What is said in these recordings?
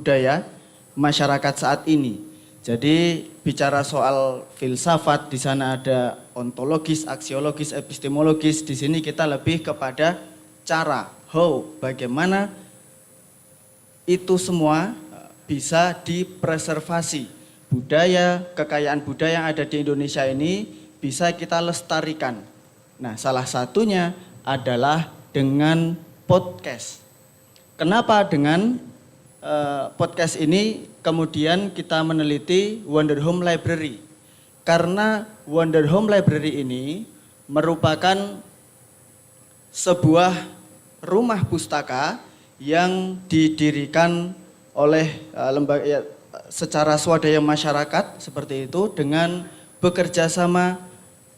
budaya masyarakat saat ini. Jadi bicara soal filsafat, di sana ada ontologis, aksiologis, epistemologis. Di sini kita lebih kepada cara, bagaimana itu semua bisa dipreservasi. Budaya, kekayaan budaya yang ada di Indonesia ini bisa kita lestarikan. Nah, salah satunya adalah dengan podcast. Kenapa dengan podcast ini kemudian kita meneliti Wonder Home Library? Karena Wonder Home Library ini merupakan sebuah rumah pustaka yang didirikan oleh lembaga secara swadaya masyarakat seperti itu dengan bekerja sama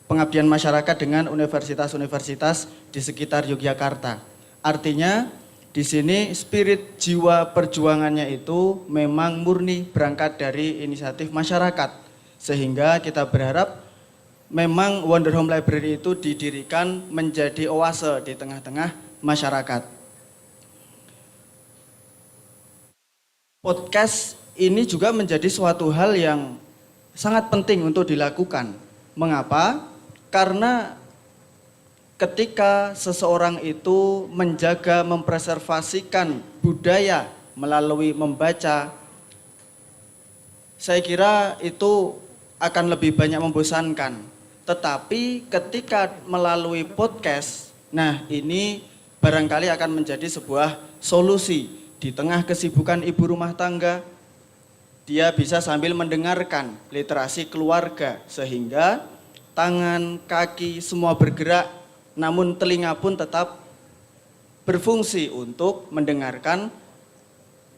pengabdian masyarakat dengan universitas-universitas di sekitar Yogyakarta. Artinya di sini spirit jiwa perjuangannya itu memang murni berangkat dari inisiatif masyarakat. Sehingga kita berharap memang Wonder Home Library itu didirikan menjadi oase di tengah-tengah masyarakat. Podcast ini juga menjadi suatu hal yang sangat penting untuk dilakukan. Mengapa? Karena ketika seseorang itu menjaga, mempreservasikan budaya melalui membaca, saya kira itu akan lebih banyak membosankan. Tetapi ketika melalui podcast, nah ini barangkali akan menjadi sebuah solusi. Di tengah kesibukan ibu rumah tangga, dia bisa sambil mendengarkan literasi keluarga, sehingga tangan, kaki, semua bergerak, namun telinga pun tetap berfungsi untuk mendengarkan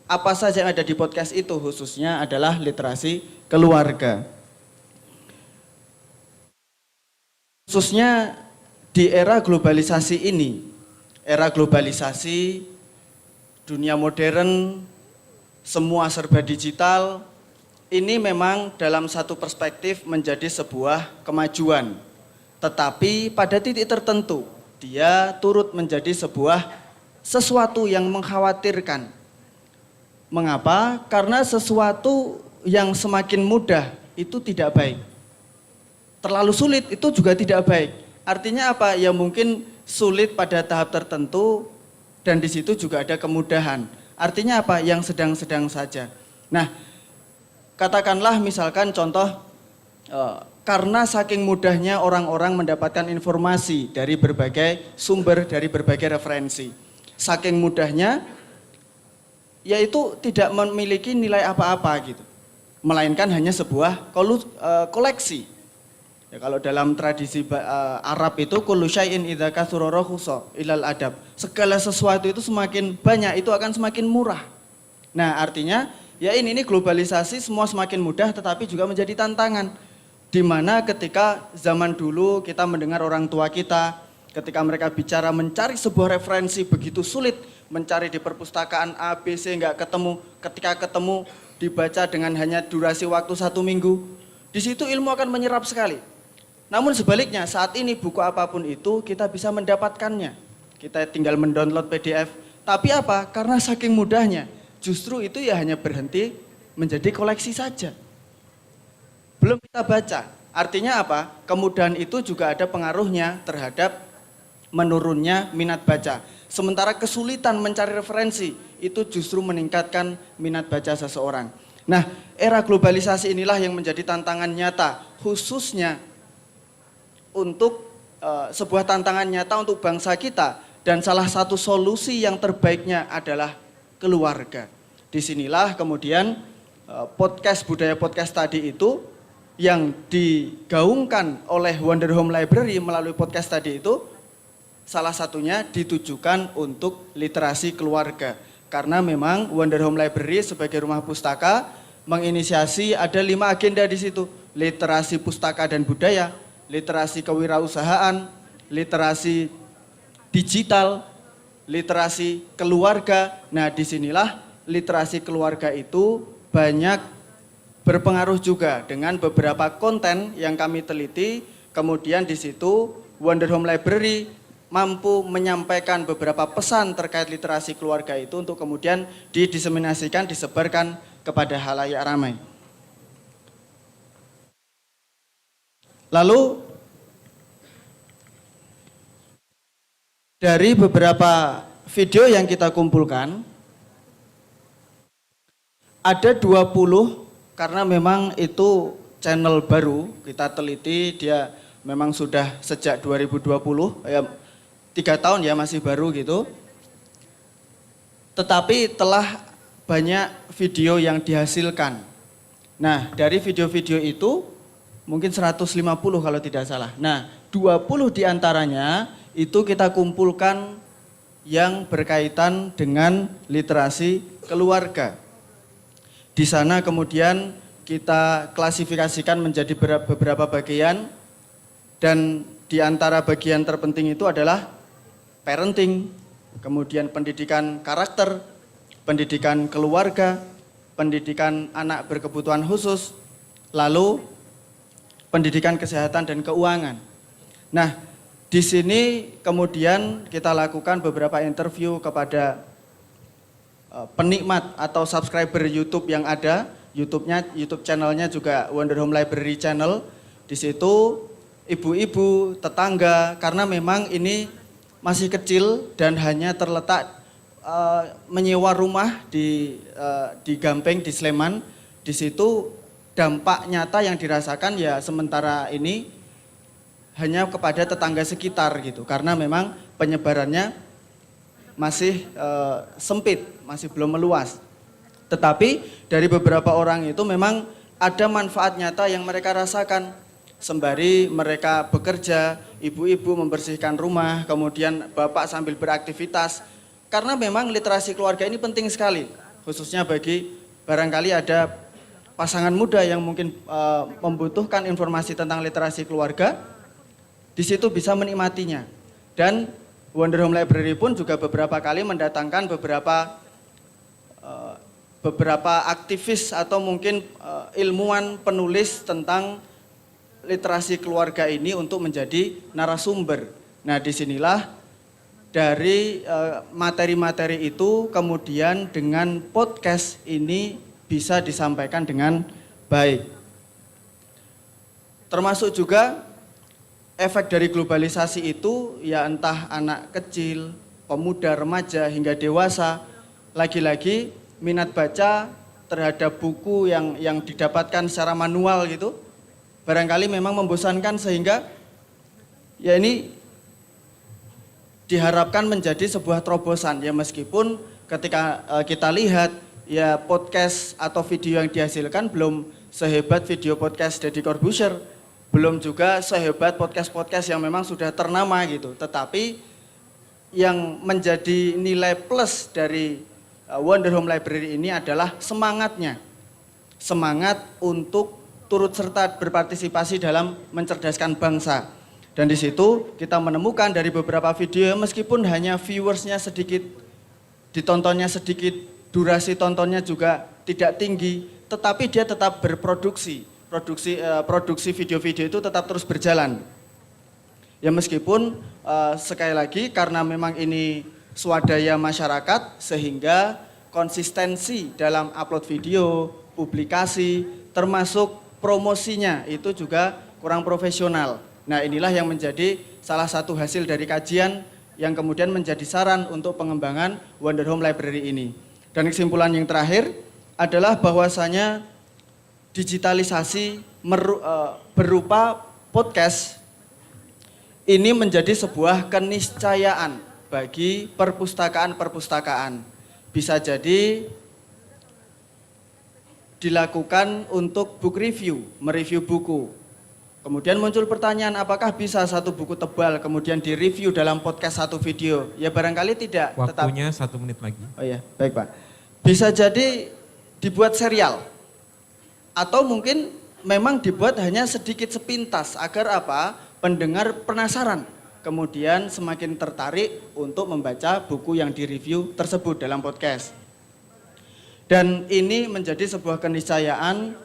apa saja yang ada di podcast itu, khususnya adalah literasi keluarga. Khususnya di era globalisasi ini, era globalisasi, dunia modern, semua serba digital, ini memang dalam satu perspektif menjadi sebuah kemajuan. Tetapi pada titik tertentu, dia turut menjadi sesuatu yang mengkhawatirkan. Mengapa? Karena sesuatu yang semakin mudah itu tidak baik. Terlalu sulit itu juga tidak baik. Artinya apa? Ya mungkin sulit pada tahap tertentu dan di situ juga ada kemudahan. Artinya apa? Yang sedang-sedang saja. Nah, katakanlah misalkan contoh, karena saking mudahnya orang-orang mendapatkan informasi dari berbagai sumber, dari berbagai referensi. Saking mudahnya, yaitu tidak memiliki nilai apa-apa gitu. Melainkan hanya sebuah koleksi. Ya, kalau dalam tradisi Arab itu kullu syai'in idza katsura rakhusa ilal adab. Segala sesuatu itu semakin banyak itu akan semakin murah. Nah, artinya ya ini globalisasi semua semakin mudah tetapi juga menjadi tantangan. Di mana ketika zaman dulu kita mendengar orang tua kita ketika mereka bicara mencari sebuah referensi begitu sulit, mencari di perpustakaan A, B, C enggak ketemu, ketika ketemu dibaca dengan hanya durasi waktu 1 minggu. Di situ ilmu akan menyerap sekali. Namun sebaliknya saat ini buku apapun itu kita bisa mendapatkannya. Kita tinggal mendownload PDF. Tapi apa? Karena saking mudahnya, justru itu ya hanya berhenti menjadi koleksi saja. Belum kita baca. Artinya apa? Kemudahan itu juga ada pengaruhnya terhadap menurunnya minat baca. Sementara kesulitan mencari referensi itu justru meningkatkan minat baca seseorang. Nah, era globalisasi inilah yang menjadi tantangan nyata, khususnya untuk sebuah tantangan nyata untuk bangsa kita, dan salah satu solusi yang terbaiknya adalah keluarga. Disinilah kemudian podcast, budaya podcast tadi itu yang digaungkan oleh Wonder Home Library melalui podcast tadi itu salah satunya ditujukan untuk literasi keluarga. Karena memang Wonder Home Library sebagai rumah pustaka menginisiasi ada 5 agenda di situ. Literasi pustaka dan budaya, literasi kewirausahaan, literasi digital, literasi keluarga. Nah, disinilah literasi keluarga itu banyak berpengaruh juga dengan beberapa konten yang kami teliti. Kemudian di situ Wonder Home Library mampu menyampaikan beberapa pesan terkait literasi keluarga itu untuk kemudian didiseminasikan, disebarkan kepada halayak ramai. Lalu dari beberapa video yang kita kumpulkan, ada 20, karena memang itu channel baru, kita teliti dia memang sudah sejak 2020, ya 3 tahun ya, masih baru gitu. Tetapi telah banyak video yang dihasilkan. Nah, dari video-video itu mungkin 150 kalau tidak salah. Nah, 20 diantaranya itu kita kumpulkan yang berkaitan dengan literasi keluarga. Di sana kemudian kita klasifikasikan menjadi beberapa bagian, dan di antara bagian terpenting itu adalah parenting, kemudian pendidikan karakter, pendidikan keluarga, pendidikan anak berkebutuhan khusus, lalu pendidikan kesehatan dan keuangan. Nah, di sini kemudian kita lakukan beberapa interview kepada penikmat atau subscriber YouTube yang ada. YouTube channelnya juga Wonder Home Library Channel. Di situ ibu-ibu, tetangga, karena memang ini masih kecil dan hanya terletak menyewa rumah di Gampeng, di Sleman. Di situ dampak nyata yang dirasakan ya sementara ini hanya kepada tetangga sekitar gitu, karena memang penyebarannya masih sempit, masih belum meluas. Tetapi dari beberapa orang itu memang ada manfaat nyata yang mereka rasakan. Sembari mereka bekerja, ibu-ibu membersihkan rumah, kemudian bapak sambil beraktivitas. Karena memang literasi keluarga ini penting sekali, khususnya bagi barangkali ada pasangan muda yang mungkin membutuhkan informasi tentang literasi keluarga, di situ bisa menikmatinya. Dan Wonder Home Library pun juga beberapa kali mendatangkan beberapa aktivis atau mungkin ilmuwan penulis tentang literasi keluarga ini untuk menjadi narasumber. Nah, disinilah dari materi-materi itu kemudian dengan podcast ini bisa disampaikan dengan baik. Termasuk juga efek dari globalisasi itu ya entah anak kecil, pemuda, remaja hingga dewasa, lagi-lagi minat baca terhadap buku yang didapatkan secara manual gitu, barangkali memang membosankan sehingga ya ini diharapkan menjadi sebuah terobosan ya, meskipun ketika kita lihat ya podcast atau video yang dihasilkan belum sehebat video podcast Deddy Corbuzier, belum juga sehebat podcast-podcast yang memang sudah ternama gitu, tetapi yang menjadi nilai plus dari Wonder Home Library ini adalah semangatnya, semangat untuk turut serta berpartisipasi dalam mencerdaskan bangsa. Dan di situ kita menemukan dari beberapa video meskipun hanya viewersnya sedikit, ditontonnya sedikit, durasi tontonnya juga tidak tinggi, tetapi dia tetap berproduksi. Produksi video-video itu tetap terus berjalan. Ya meskipun sekali lagi karena memang ini swadaya masyarakat sehingga konsistensi dalam upload video, publikasi, termasuk promosinya itu juga kurang profesional. Nah, inilah yang menjadi salah satu hasil dari kajian yang kemudian menjadi saran untuk pengembangan Wonder Home Library ini. Dan kesimpulan yang terakhir adalah bahwasanya digitalisasi berupa podcast ini menjadi sebuah keniscayaan bagi perpustakaan-perpustakaan. Bisa jadi dilakukan untuk book review, mereview buku. Kemudian muncul pertanyaan, apakah bisa satu buku tebal kemudian direview dalam podcast satu video? Ya barangkali tidak. Waktunya 1 menit lagi. Oh ya, baik Pak. Bisa jadi dibuat serial. Atau mungkin memang dibuat hanya sedikit sepintas agar apa? Pendengar penasaran. Kemudian semakin tertarik untuk membaca buku yang direview tersebut dalam podcast. Dan ini menjadi sebuah keniscayaan,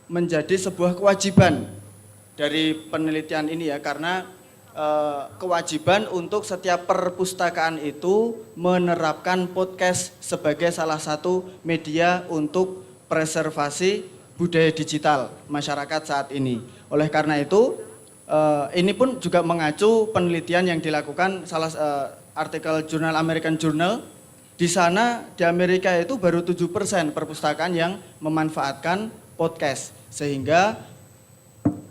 menjadi sebuah kewajiban dari penelitian ini ya, karena kewajiban untuk setiap perpustakaan itu menerapkan podcast sebagai salah satu media untuk preservasi budaya digital masyarakat saat ini. Oleh karena itu, ini pun juga mengacu penelitian yang dilakukan artikel jurnal American Journal. Di sana di Amerika itu baru 7% perpustakaan yang memanfaatkan podcast. Sehingga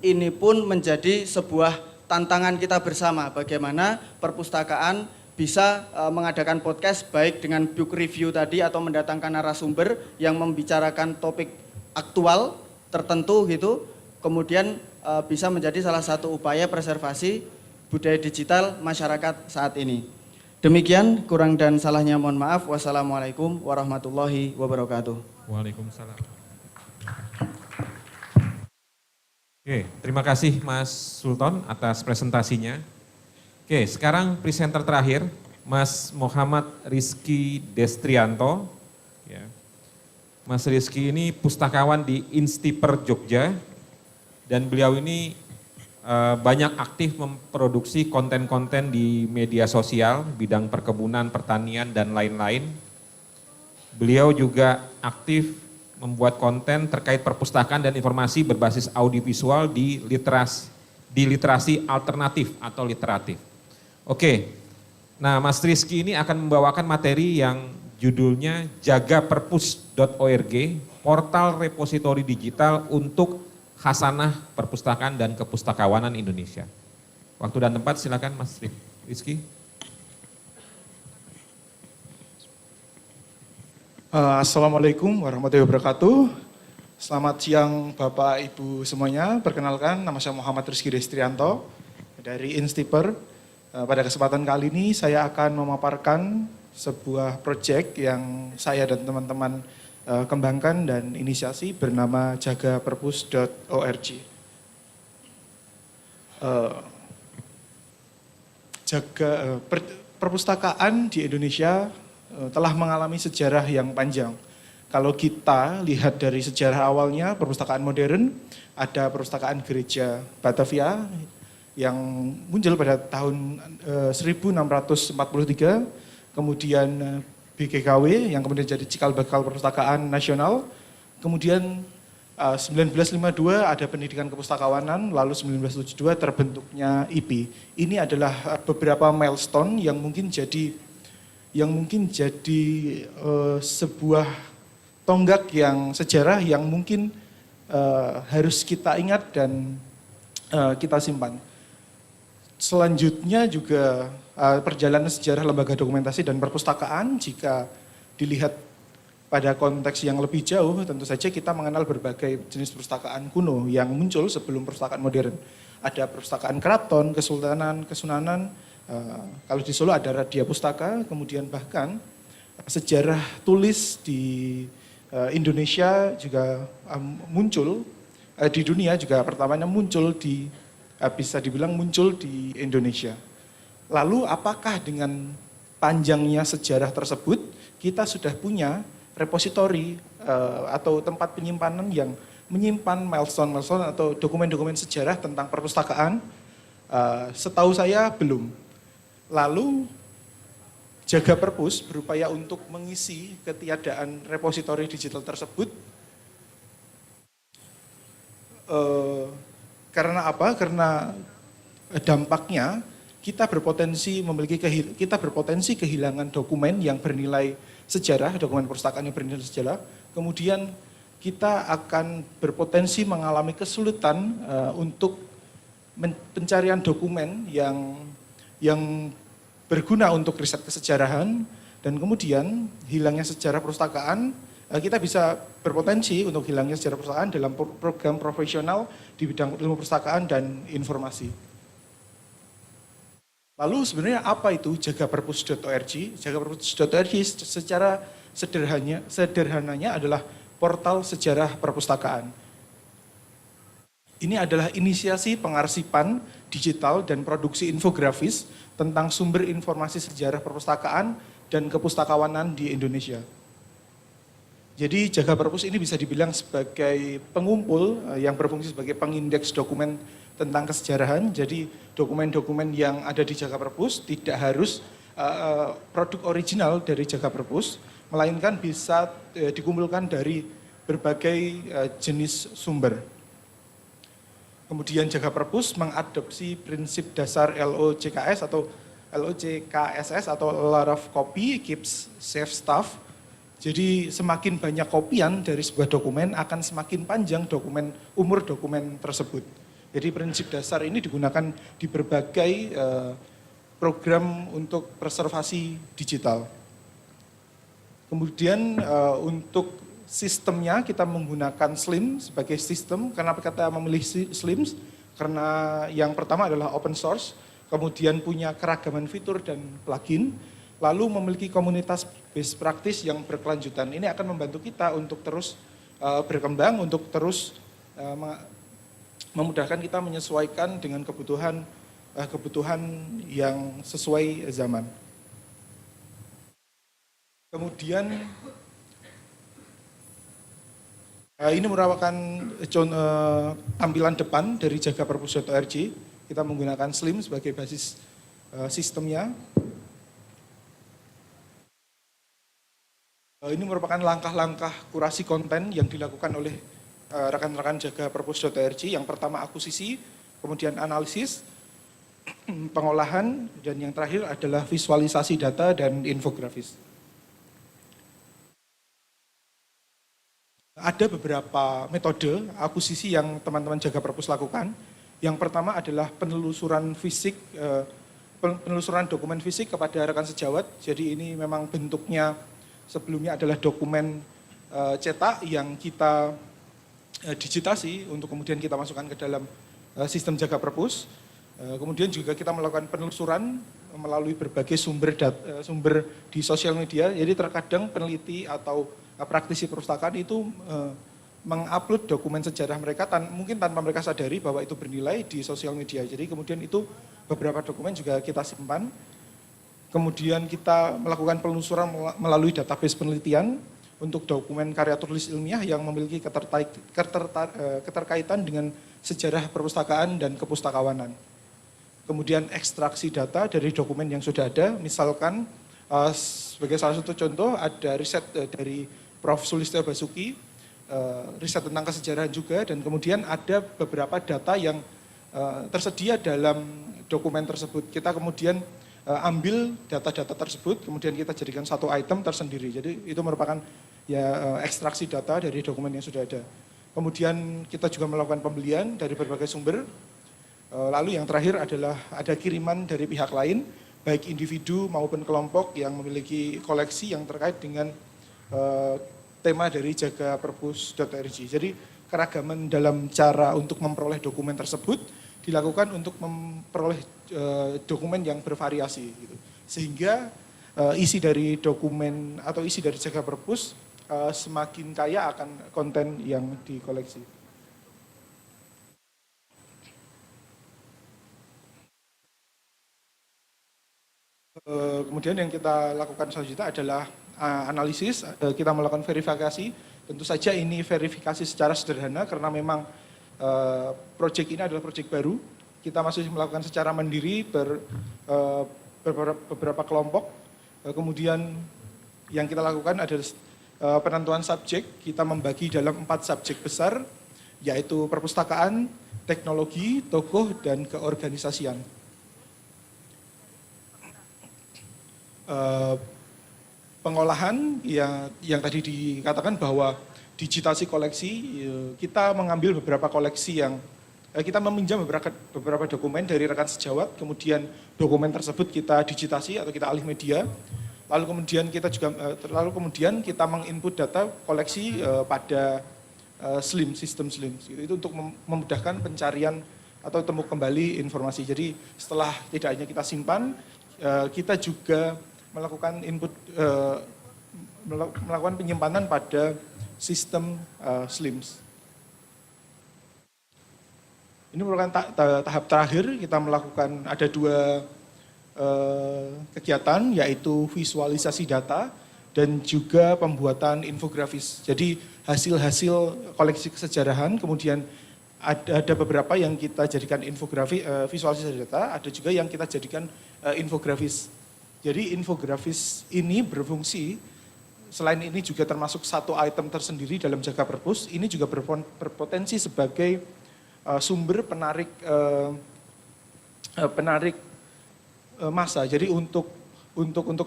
ini pun menjadi sebuah tantangan kita bersama bagaimana perpustakaan bisa mengadakan podcast baik dengan book review tadi atau mendatangkan narasumber yang membicarakan topik aktual tertentu gitu, kemudian bisa menjadi salah satu upaya preservasi budaya digital masyarakat saat ini. Demikian, kurang dan salahnya mohon maaf. Wassalamualaikum warahmatullahi wabarakatuh. Waalaikumsalam. Oke, terima kasih Mas Sultan atas presentasinya. Oke, sekarang presenter terakhir, Mas Muhammad Rizky Destrianto. Ya. Mas Rizky ini pustakawan di Instiper Jogja, dan beliau ini banyak aktif memproduksi konten-konten di media sosial, bidang perkebunan, pertanian, dan lain-lain. Beliau juga aktif membuat konten terkait perpustakaan dan informasi berbasis audiovisual di literasi alternatif atau literatif. Oke, nah Mas Rizky ini akan membawakan materi yang judulnya jagaperpus.org, portal repositori digital untuk khasanah perpustakaan dan kepustakawanan Indonesia. Waktu dan tempat silakan Mas Rizky. Assalamualaikum warahmatullahi wabarakatuh. Selamat siang Bapak Ibu semuanya. Perkenalkan, nama saya Muhammad Rizky Destrianto dari Instiper. Pada kesempatan kali ini saya akan memaparkan sebuah proyek yang saya dan teman-teman kembangkan dan inisiasi bernama jagaperpus.org. Perpustakaan di Indonesia telah mengalami sejarah yang panjang. Kalau kita lihat dari sejarah awalnya, perpustakaan modern, ada perpustakaan gereja Batavia yang muncul pada tahun 1643, kemudian BGKW yang kemudian jadi cikal bakal perpustakaan nasional, kemudian 1952 ada pendidikan kepustakawanan, lalu 1972 terbentuknya IP. Ini adalah beberapa milestone yang mungkin jadi sebuah tonggak yang sejarah yang mungkin harus kita ingat dan kita simpan. Selanjutnya juga perjalanan sejarah lembaga dokumentasi dan perpustakaan, jika dilihat pada konteks yang lebih jauh, tentu saja kita mengenal berbagai jenis perpustakaan kuno yang muncul sebelum perpustakaan modern. Ada perpustakaan keraton, kesultanan, kesunanan. Kalau di Solo ada Radia Pustaka, kemudian bahkan sejarah tulis di Indonesia juga muncul, di dunia juga pertamanya muncul bisa dibilang muncul di Indonesia. Lalu apakah dengan panjangnya sejarah tersebut, kita sudah punya repositori atau tempat penyimpanan yang menyimpan milestone atau dokumen-dokumen sejarah tentang perpustakaan? Setahu saya belum. Lalu Jaga Perpus berupaya untuk mengisi ketiadaan repositori digital tersebut. Karena apa? Karena dampaknya kita berpotensi kehilangan dokumen yang bernilai sejarah, dokumen perpustakaan yang bernilai sejarah. Kemudian kita akan berpotensi mengalami kesulitan untuk pencarian dokumen yang berguna untuk riset kesejarahan, dan kemudian hilangnya sejarah perpustakaan, kita bisa berpotensi untuk hilangnya sejarah perpustakaan dalam program profesional di bidang ilmu perpustakaan dan informasi. Lalu sebenarnya apa itu jagaperpus.org? Jagaperpus.org secara sederhananya adalah portal sejarah perpustakaan. Ini adalah inisiasi pengarsipan digital dan produksi infografis tentang sumber informasi sejarah perpustakaan dan kepustakawanan di Indonesia. Jadi Jaga Perpus ini bisa dibilang sebagai pengumpul yang berfungsi sebagai pengindeks dokumen tentang kesejarahan. Jadi dokumen-dokumen yang ada di Jaga Perpus tidak harus produk original dari Jaga Perpus, melainkan bisa dikumpulkan dari berbagai jenis sumber. Kemudian Jaga Perpus mengadopsi prinsip dasar LOCKS atau LOCKSS atau a lot of copy keeps safe stuff. Jadi semakin banyak kopian dari sebuah dokumen akan semakin panjang umur dokumen tersebut. Jadi prinsip dasar ini digunakan di berbagai program untuk preservasi digital. Kemudian untuk sistemnya kita menggunakan SLIM sebagai sistem. Kenapa kita memilih SLIM? Karena yang pertama adalah open source, kemudian punya keragaman fitur dan plugin, lalu memiliki komunitas best practice yang berkelanjutan. Ini akan membantu kita untuk terus berkembang, untuk terus memudahkan kita menyesuaikan dengan kebutuhan yang sesuai zaman. Kemudian ini merupakan tampilan depan dari jagaperpus.org. Kita menggunakan SLIM sebagai basis sistemnya. Ini merupakan langkah-langkah kurasi konten yang dilakukan oleh rekan-rekan jagaperpus.org. Yang pertama akuisisi, kemudian analisis, pengolahan, dan yang terakhir adalah visualisasi data dan infografis. Ada beberapa metode akuisisi yang teman-teman Jaga Perpus lakukan. Yang pertama adalah penelusuran dokumen fisik kepada rekan sejawat. Jadi ini memang bentuknya sebelumnya adalah dokumen cetak yang kita digitasi untuk kemudian kita masukkan ke dalam sistem Jaga Perpus. Kemudian juga kita melakukan penelusuran melalui berbagai sumber di sosial media. Jadi terkadang peneliti atau praktisi perpustakaan itu mengupload dokumen sejarah mereka mungkin tanpa mereka sadari bahwa itu bernilai di sosial media. Jadi kemudian itu beberapa dokumen juga kita simpan. Kemudian kita melakukan penelusuran melalui database penelitian untuk dokumen karya tulis ilmiah yang memiliki keterkaitan dengan sejarah perpustakaan dan kepustakawanan. Kemudian ekstraksi data dari dokumen yang sudah ada, misalkan sebagai salah satu contoh ada riset dari Prof. Sulistyo Basuki, riset tentang kesejarahan juga, dan kemudian ada beberapa data yang tersedia dalam dokumen tersebut. Kita kemudian ambil data-data tersebut, kemudian kita jadikan satu item tersendiri. Jadi itu merupakan ekstraksi data dari dokumen yang sudah ada. Kemudian kita juga melakukan pembelian dari berbagai sumber. Lalu yang terakhir adalah ada kiriman dari pihak lain, baik individu maupun kelompok yang memiliki koleksi yang terkait dengan tema dari jagaperpus.org. Jadi keragaman dalam cara untuk memperoleh dokumen tersebut dilakukan untuk memperoleh dokumen yang bervariasi. Gitu. Sehingga isi dari dokumen atau isi dari Jaga Perpus semakin kaya akan konten yang dikoleksi. Kemudian yang kita lakukan selanjutnya adalah analisis, kita melakukan verifikasi. Tentu saja ini verifikasi secara sederhana karena memang proyek ini adalah proyek baru. Kita masih melakukan secara mandiri beberapa kelompok. Kemudian yang kita lakukan adalah penentuan subjek. Kita membagi dalam 4 subjek besar, yaitu perpustakaan, teknologi, tokoh, dan keorganisasian. Pengolahan yang tadi dikatakan bahwa digitasi koleksi, kita mengambil beberapa koleksi yang kita meminjam beberapa dokumen dari rekan sejawat, kemudian dokumen tersebut kita digitasi atau kita alih media, lalu kemudian kita menginput data koleksi pada sistem SLIM. Itu untuk memudahkan pencarian atau temu kembali informasi. Jadi setelah tidak hanya kita simpan, kita juga melakukan melakukan penyimpanan pada sistem SLIMS. Ini merupakan tahap terakhir. Kita melakukan ada 2 kegiatan, yaitu visualisasi data dan juga pembuatan infografis. Jadi hasil-hasil koleksi kesejarahan kemudian ada beberapa yang kita jadikan visualisasi data, ada juga yang kita jadikan infografis. Jadi infografis ini berfungsi, selain ini juga termasuk satu item tersendiri dalam Jaga Perpus, ini juga berpotensi sebagai sumber penarik massa. Jadi untuk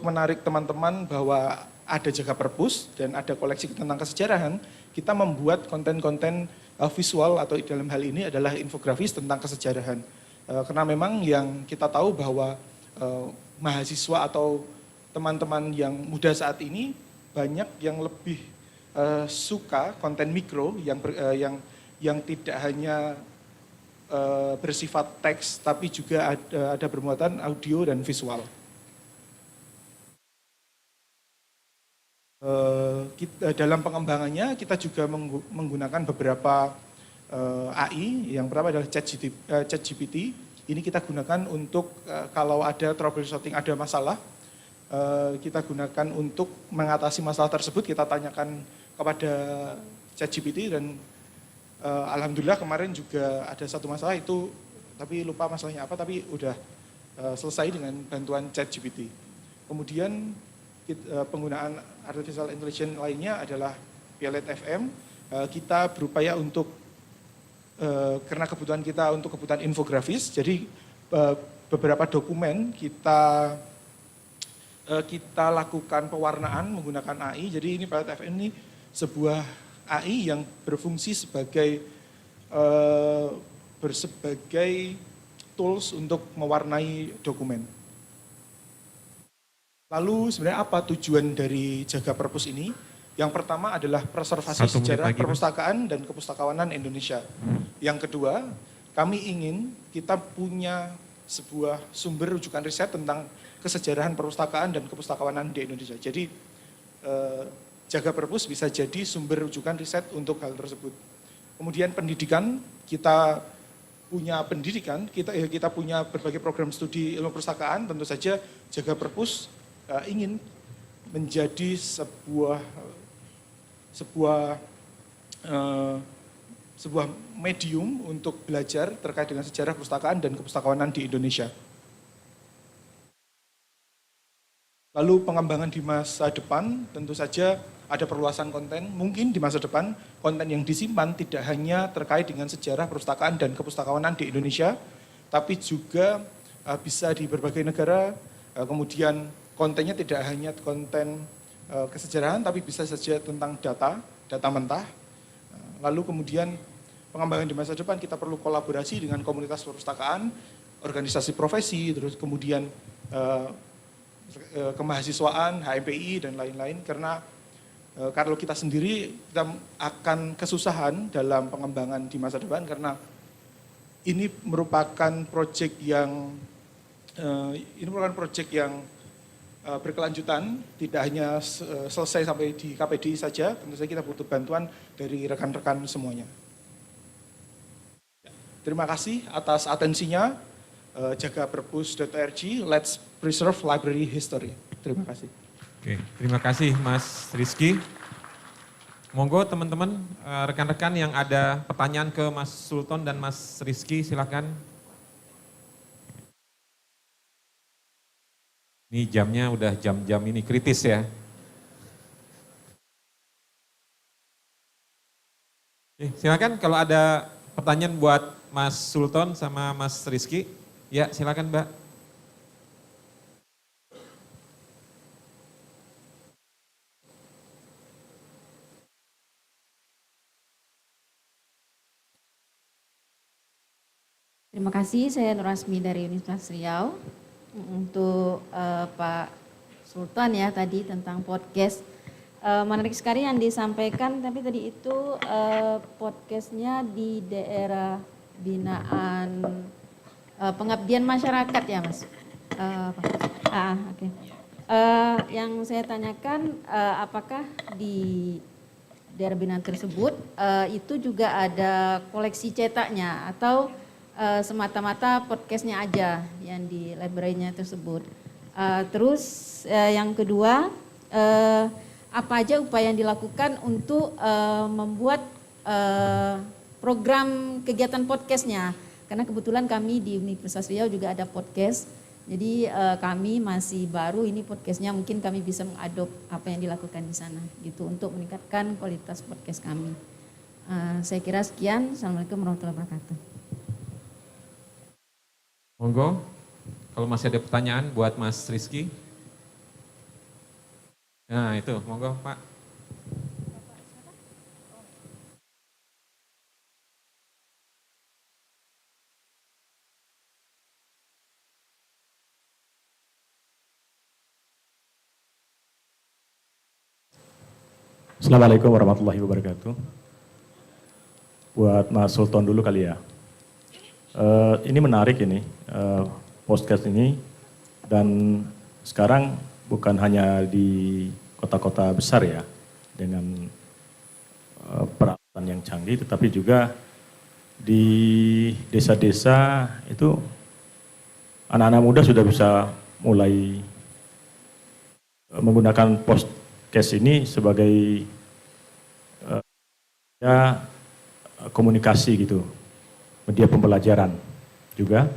menarik teman-teman bahwa ada Jaga Perpus dan ada koleksi tentang kesejarahan, kita membuat konten-konten visual atau dalam hal ini adalah infografis tentang kesejarahan. Karena memang yang kita tahu bahwa mahasiswa atau teman-teman yang muda saat ini banyak yang lebih suka konten mikro yang tidak hanya bersifat teks tapi juga ada bermuatan audio dan visual. Dalam pengembangannya kita juga menggunakan beberapa AI. Yang pertama adalah ChatGPT. Ini kita gunakan untuk kalau ada troubleshooting, ada masalah, kita gunakan untuk mengatasi masalah tersebut. Kita tanyakan kepada ChatGPT dan alhamdulillah kemarin juga ada satu masalah itu, tapi lupa masalahnya apa, tapi udah selesai dengan bantuan ChatGPT. Kemudian penggunaan artificial intelligence lainnya adalah Pilot FM. Kita berupaya untuk, karena kebutuhan kita untuk kebutuhan infografis, jadi beberapa dokumen kita lakukan pewarnaan menggunakan AI. Jadi ini Pilot FM ini sebuah AI yang berfungsi sebagai tools untuk mewarnai dokumen. Lalu sebenarnya apa tujuan dari Jaga Perpus ini? Yang pertama adalah preservasi sejarah perpustakaan dan kepustakawanan Indonesia. Yang kedua, kami ingin kita punya sebuah sumber rujukan riset tentang kesejarahan perpustakaan dan kepustakawanan di Indonesia. Jadi Jaga Perpus bisa jadi sumber rujukan riset untuk hal tersebut. Kemudian pendidikan, kita punya berbagai program studi ilmu perpustakaan. Tentu saja Jaga Perpus ingin menjadi sebuah medium untuk belajar terkait dengan sejarah perpustakaan dan kepustakawanan di Indonesia. Lalu pengembangan di masa depan, tentu saja ada perluasan konten. Mungkin di masa depan konten yang disimpan tidak hanya terkait dengan sejarah perpustakaan dan kepustakawanan di Indonesia, tapi juga bisa di berbagai negara. Kemudian kontennya tidak hanya konten kesejarahan, tapi bisa saja tentang data mentah. Lalu kemudian pengembangan di masa depan kita perlu kolaborasi dengan komunitas perpustakaan, organisasi profesi, terus kemudian kemahasiswaan, HMPI, dan lain-lain. Karena kalau kita sendiri, kita akan kesusahan dalam pengembangan di masa depan, karena ini merupakan proyek yang berkelanjutan, tidak hanya selesai sampai di KPDI saja, tentu saja kita butuh bantuan dari rekan-rekan semuanya. Terima kasih atas atensinya. Jagaperpus.org, let's preserve library history. Terima kasih. Oke, terima kasih Mas Rizky. Monggo teman-teman, rekan-rekan yang ada pertanyaan ke Mas Sultan dan Mas Rizky, silakan. Ini jamnya udah jam-jam ini kritis ya. Silakan kalau ada pertanyaan buat Mas Sultan sama Mas Rizky. Ya, silakan Mbak. Terima kasih, saya Nur Asmi dari Universitas Riau. Untuk Pak Sultan ya tadi tentang podcast. Menarik sekali yang disampaikan, tapi tadi itu podcastnya di daerah binaan pengabdian masyarakat ya Mas. Oke. Yang saya tanyakan apakah di daerah binaan tersebut itu juga ada koleksi cetaknya atau semata-mata podcastnya aja yang di library-nya tersebut. Terus yang kedua, apa aja upaya yang dilakukan untuk membuat program kegiatan podcastnya. Karena kebetulan kami di Universitas Riau juga ada podcast. Jadi kami masih baru ini podcastnya, mungkin kami bisa mengadop apa yang dilakukan di sana gitu untuk meningkatkan kualitas podcast kami. Saya kira sekian. Assalamualaikum warahmatullahi wabarakatuh. Monggo, kalau masih ada pertanyaan buat Mas Rizky. Nah itu, monggo Pak. Assalamualaikum warahmatullahi wabarakatuh. Buat Mas Sultan dulu kali ya. Ini menarik ini, podcast ini. Dan sekarang bukan hanya di kota-kota besar ya, dengan peralatan yang canggih, tetapi juga di desa-desa itu anak-anak muda sudah bisa mulai menggunakan podcast ini sebagai ya komunikasi gitu, media pembelajaran juga.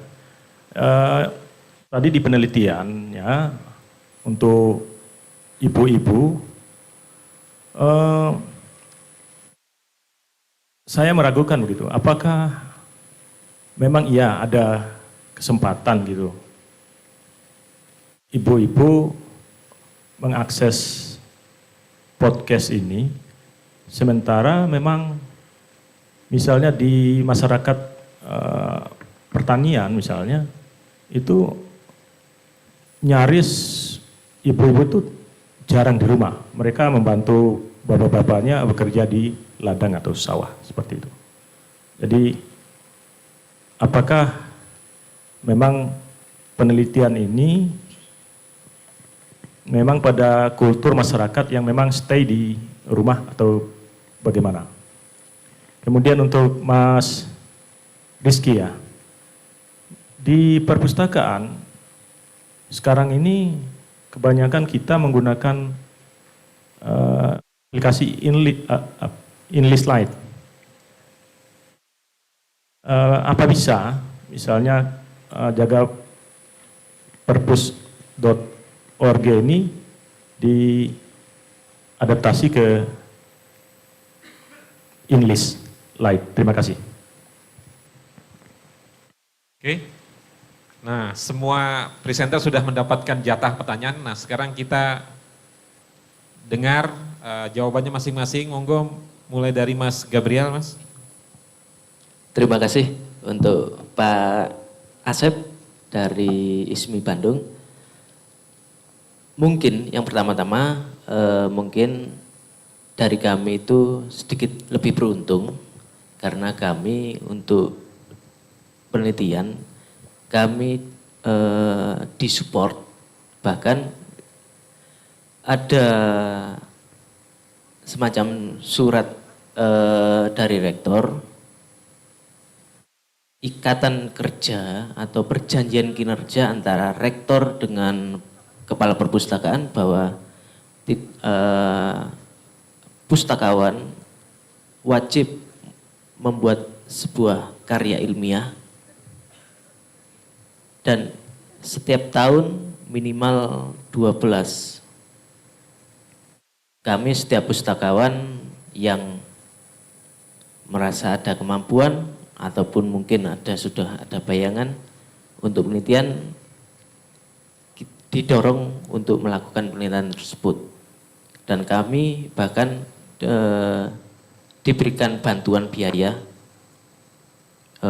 Tadi di penelitian ya untuk ibu-ibu, saya meragukan begitu, apakah memang iya ada kesempatan gitu ibu-ibu mengakses podcast ini, sementara memang misalnya di masyarakat pertanian misalnya, itu nyaris ibu-ibu itu jarang di rumah. Mereka membantu bapak-bapaknya bekerja di ladang atau sawah, seperti itu. Jadi apakah memang penelitian ini memang pada kultur masyarakat yang memang stay di rumah atau bagaimana? Kemudian untuk Mas Rizky ya, di perpustakaan sekarang ini kebanyakan kita menggunakan aplikasi Enlist Lite. Apa bisa misalnya jaga perpus.org ini diadaptasi ke Enlist Lite? Terima kasih. Oke. Nah, semua presenter sudah mendapatkan jatah pertanyaan. Nah, sekarang kita dengar jawabannya masing-masing. Monggo mulai dari Mas Gabriel, Mas. Terima kasih untuk Pak Asep dari ISMI Bandung. Mungkin yang pertama-tama mungkin dari kami itu sedikit lebih beruntung karena kami untuk penelitian kami disupport, bahkan ada semacam surat dari rektor, ikatan kerja atau perjanjian kinerja antara rektor dengan kepala perpustakaan bahwa pustakawan wajib membuat sebuah karya ilmiah dan setiap tahun minimal 12. Kami setiap pustakawan yang merasa ada kemampuan ataupun mungkin sudah ada bayangan untuk penelitian didorong untuk melakukan penelitian tersebut. Dan kami bahkan diberikan bantuan biaya 1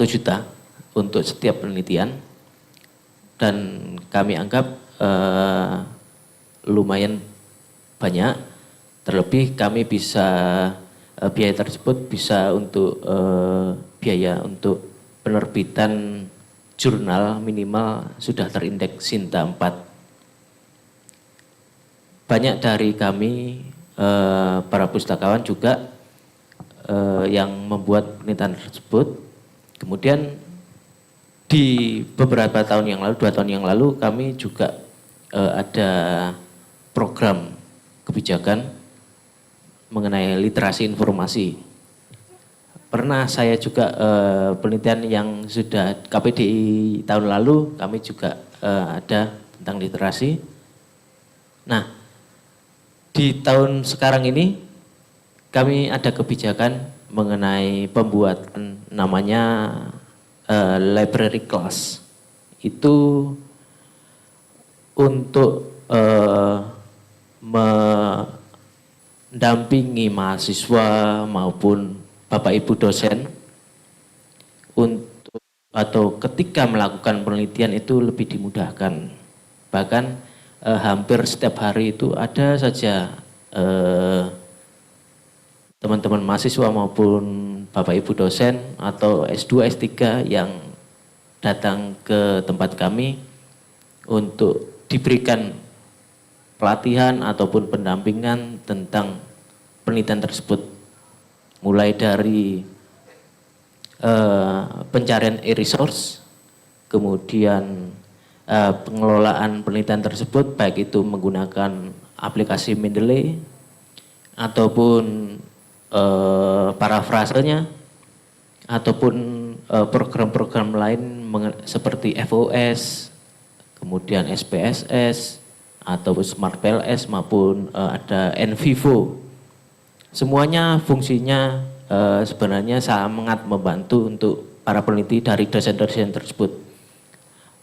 juta untuk setiap penelitian, dan kami anggap lumayan banyak. Terlebih kami bisa biaya tersebut bisa untuk biaya untuk penerbitan jurnal minimal sudah terindeks Sinta 4. Banyak dari kami para pustakawan juga yang membuat penelitian tersebut. Kemudian di beberapa tahun yang lalu, 2 tahun yang lalu, kami juga ada program kebijakan mengenai literasi informasi. Pernah saya juga penelitian yang sudah KPDI tahun lalu, kami juga ada tentang literasi. Nah, di tahun sekarang ini kami ada kebijakan mengenai pembuatan namanya library class. Itu untuk mendampingi mahasiswa maupun Bapak Ibu dosen untuk atau ketika melakukan penelitian itu lebih dimudahkan. Bahkan hampir setiap hari itu ada saja teman-teman mahasiswa maupun Bapak Ibu dosen atau S2, S3 yang datang ke tempat kami untuk diberikan pelatihan ataupun pendampingan tentang penelitian tersebut. Mulai dari pencarian e-resource, kemudian pengelolaan penelitian tersebut, baik itu menggunakan aplikasi Mendeley, ataupun parafrasenya, ataupun program-program lain seperti FOS, kemudian SPSS, atau Smart PLS, maupun ada NVivo. Semuanya fungsinya sebenarnya sangat membantu untuk para peneliti dari dosen-dosen tersebut.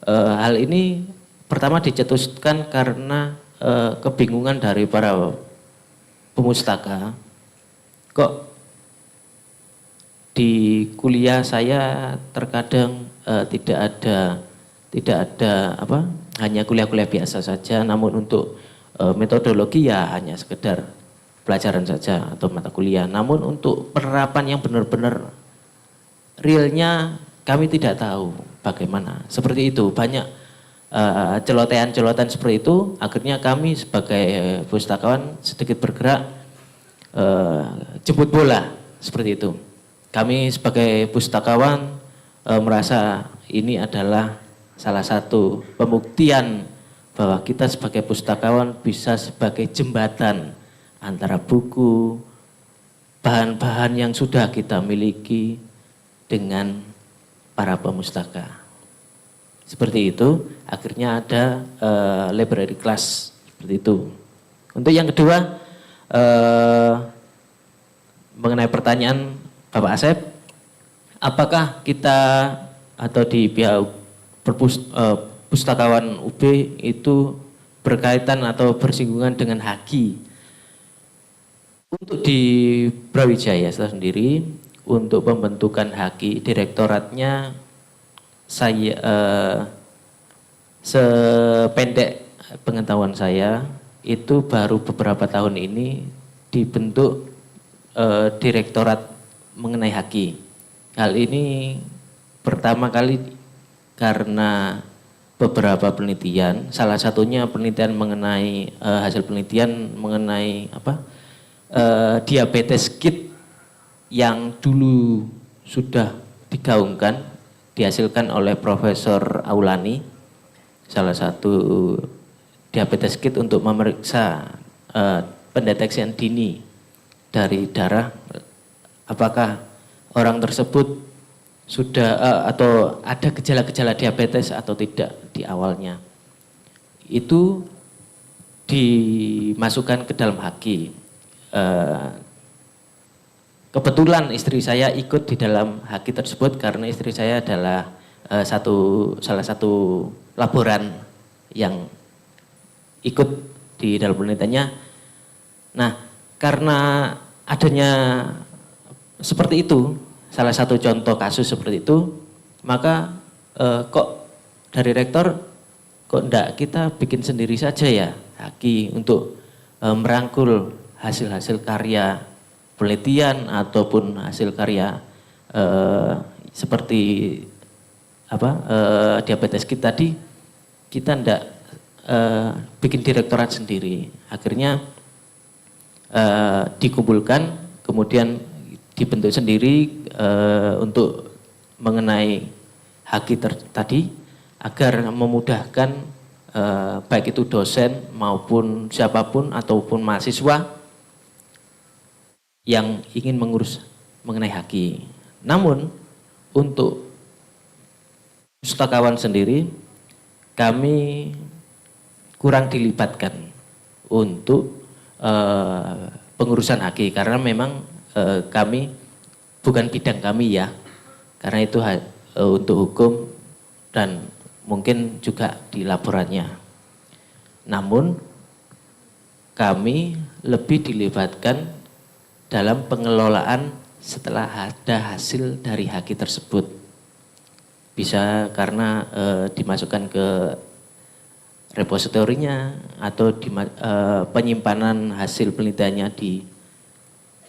Hal ini pertama dicetuskan karena kebingungan dari para pemustaka. Kok di kuliah saya terkadang tidak ada hanya kuliah-kuliah biasa saja, namun untuk metodologi ya hanya sekedar pelajaran saja atau mata kuliah. Namun untuk penerapan yang benar-benar realnya kami tidak tahu bagaimana. Seperti itu, banyak celotehan-celotehan seperti itu. Akhirnya kami sebagai pustakawan sedikit bergerak jemput bola seperti itu. Kami sebagai pustakawan merasa ini adalah salah satu pembuktian bahwa kita sebagai pustakawan bisa sebagai jembatan antara buku, bahan-bahan yang sudah kita miliki dengan para pemustaka. Seperti itu, akhirnya ada library class seperti itu. Untuk yang kedua, mengenai pertanyaan Bapak Asep, apakah kita atau di pihak pustakawan UB itu berkaitan atau bersinggungan dengan HAKI? Untuk di Brawijaya sendiri, untuk pembentukan HAKI direktoratnya saya sependek pengetahuan saya itu baru beberapa tahun ini dibentuk direktorat mengenai HAKI. Hal ini pertama kali karena beberapa penelitian, salah satunya penelitian mengenai hasil penelitian mengenai diabetes kit yang dulu sudah digaungkan, dihasilkan oleh Profesor Aulani, salah satu diabetes kit untuk memeriksa pendeteksian dini dari darah, apakah orang tersebut sudah atau ada gejala-gejala diabetes atau tidak di awalnya. Itu dimasukkan ke dalam HAKI. Kebetulan istri saya ikut di dalam HAKI tersebut karena istri saya adalah salah satu laboran yang ikut di dalam penelitiannya. Nah, karena adanya seperti itu, salah satu contoh kasus seperti itu, maka kok dari rektor kok enggak kita bikin sendiri saja ya HAKI untuk merangkul hasil-hasil karya penelitian ataupun hasil karya seperti diabetes kit tadi, kita enggak bikin direktorat sendiri. Akhirnya dikumpulkan, kemudian dibentuk sendiri untuk mengenai HAKI tadi agar memudahkan baik itu dosen maupun siapapun ataupun mahasiswa yang ingin mengurus mengenai haki. Namun untuk pustakawan sendiri kami kurang dilibatkan untuk pengurusan haki karena memang kami bukan bidang kami ya, karena itu untuk hukum dan mungkin juga di laporannya. Namun kami lebih dilibatkan dalam pengelolaan setelah ada hasil dari haki tersebut. Bisa karena dimasukkan ke repositorinya atau penyimpanan hasil penelitiannya di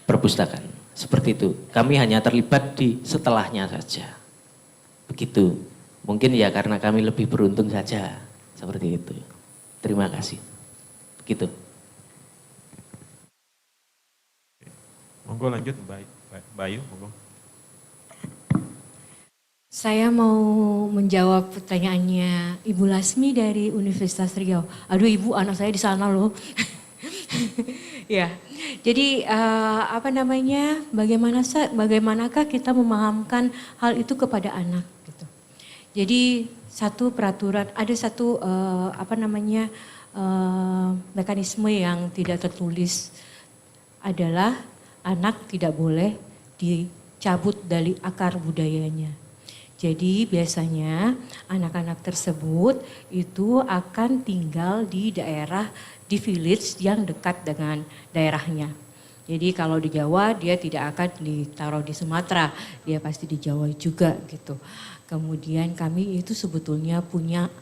perpustakaan. Seperti itu. Kami hanya terlibat di setelahnya saja. Begitu. Mungkin ya karena kami lebih beruntung saja. Seperti itu. Terima kasih. Begitu. Monggo lanjut, Bayu, monggo. Saya mau menjawab pertanyaannya Ibu Lasmi dari Universitas Riau. Aduh Ibu, anak saya di sana loh. Ya, jadi bagaimanakah kita memahamkan hal itu kepada anak gitu. Jadi ada satu mekanisme yang tidak tertulis adalah anak tidak boleh dicabut dari akar budayanya. Jadi biasanya anak-anak tersebut itu akan tinggal di village yang dekat dengan daerahnya. Jadi kalau di Jawa dia tidak akan ditaruh di Sumatera, dia pasti di Jawa juga gitu. Kemudian kami itu sebetulnya punya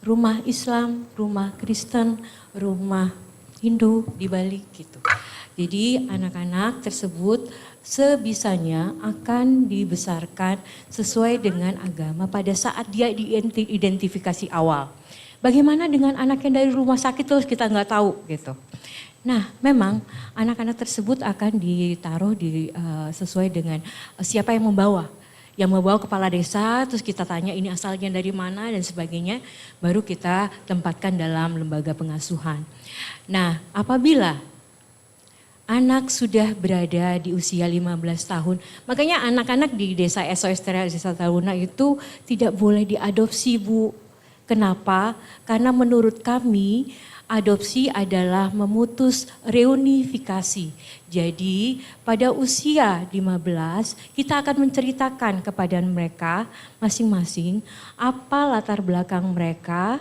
rumah Islam, rumah Kristen, rumah Hindu di Bali gitu. Jadi anak-anak tersebut sebisanya akan dibesarkan sesuai dengan agama pada saat dia diidentifikasi awal. Bagaimana dengan anak yang dari rumah sakit terus kita nggak tahu gitu. Nah memang anak-anak tersebut akan ditaruh sesuai dengan siapa yang membawa. Yang membawa kepala desa, terus kita tanya ini asalnya dari mana dan sebagainya, baru kita tempatkan dalam lembaga pengasuhan. Nah apabila anak sudah berada di usia 15 tahun. Makanya anak-anak di desa SOS Desa Taruna itu tidak boleh diadopsi Bu. Kenapa? Karena menurut kami adopsi adalah memutus reunifikasi. Jadi pada usia 15 kita akan menceritakan kepada mereka masing-masing apa latar belakang mereka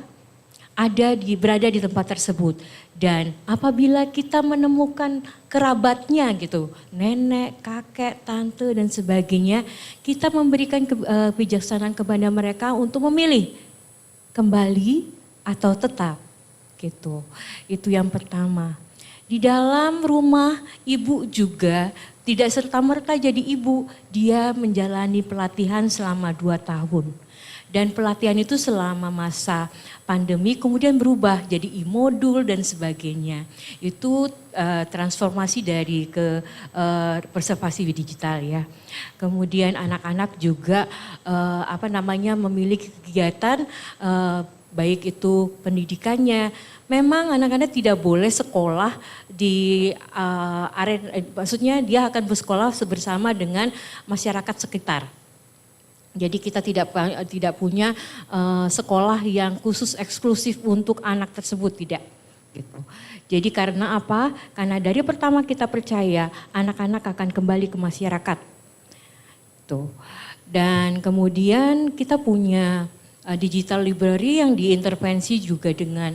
berada di tempat tersebut. Dan apabila kita menemukan kerabatnya gitu, nenek, kakek, tante dan sebagainya, kita memberikan kebijaksanaan kepada mereka untuk memilih kembali atau tetap gitu. Itu yang pertama. Di dalam rumah ibu juga tidak serta-merta jadi ibu, dia menjalani pelatihan selama 2 tahun. Dan pelatihan itu selama masa pandemi kemudian berubah jadi e-modul dan sebagainya. Itu transformasi dari ke preservasi digital ya. Kemudian anak-anak juga memiliki kegiatan baik itu pendidikannya. Memang anak-anak tidak boleh sekolah di maksudnya dia akan bersekolah bersama dengan masyarakat sekitar. Jadi kita tidak punya sekolah yang khusus eksklusif untuk anak tersebut, tidak. Gitu. Jadi karena apa? Karena dari pertama kita percaya anak-anak akan kembali ke masyarakat. Tuh. Dan kemudian kita punya digital library yang diintervensi juga dengan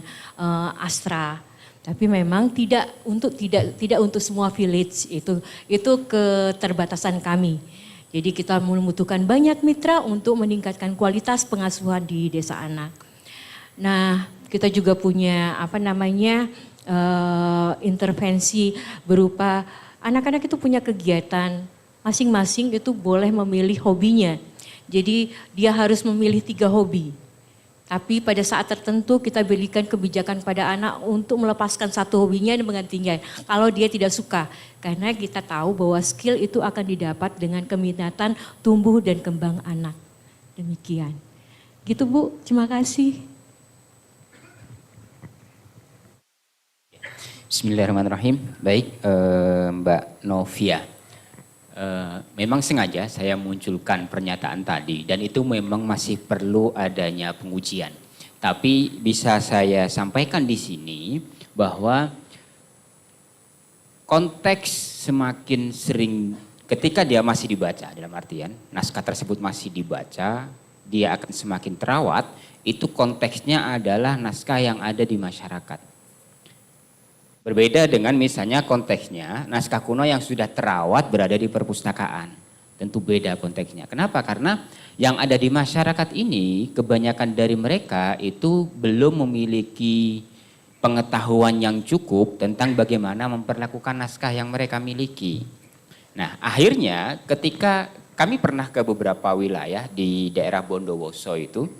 Astra. Tapi memang tidak untuk semua village, itu keterbatasan kami. Jadi kita membutuhkan banyak mitra untuk meningkatkan kualitas pengasuhan di desa anak. Nah, kita juga punya intervensi berupa anak-anak itu punya kegiatan masing-masing itu boleh memilih hobinya. Jadi dia harus memilih 3 hobi. Tapi pada saat tertentu kita berikan kebijakan pada anak untuk melepaskan satu hobinya dan menggantinya. Kalau dia tidak suka. Karena kita tahu bahwa skill itu akan didapat dengan keminatan tumbuh dan kembang anak. Demikian. Gitu Bu, terima kasih. Bismillahirrahmanirrahim. Baik, Mbak Novia. Memang sengaja saya munculkan pernyataan tadi dan itu memang masih perlu adanya pengujian. Tapi bisa saya sampaikan di sini bahwa konteks semakin sering ketika dia masih dibaca, dalam artian naskah tersebut masih dibaca, dia akan semakin terawat, itu konteksnya adalah naskah yang ada di masyarakat. Berbeda dengan misalnya konteksnya naskah kuno yang sudah terawat berada di perpustakaan. Tentu beda konteksnya. Kenapa? Karena yang ada di masyarakat ini kebanyakan dari mereka itu belum memiliki pengetahuan yang cukup tentang bagaimana memperlakukan naskah yang mereka miliki. Nah, akhirnya ketika kami pernah ke beberapa wilayah di daerah Bondowoso itu,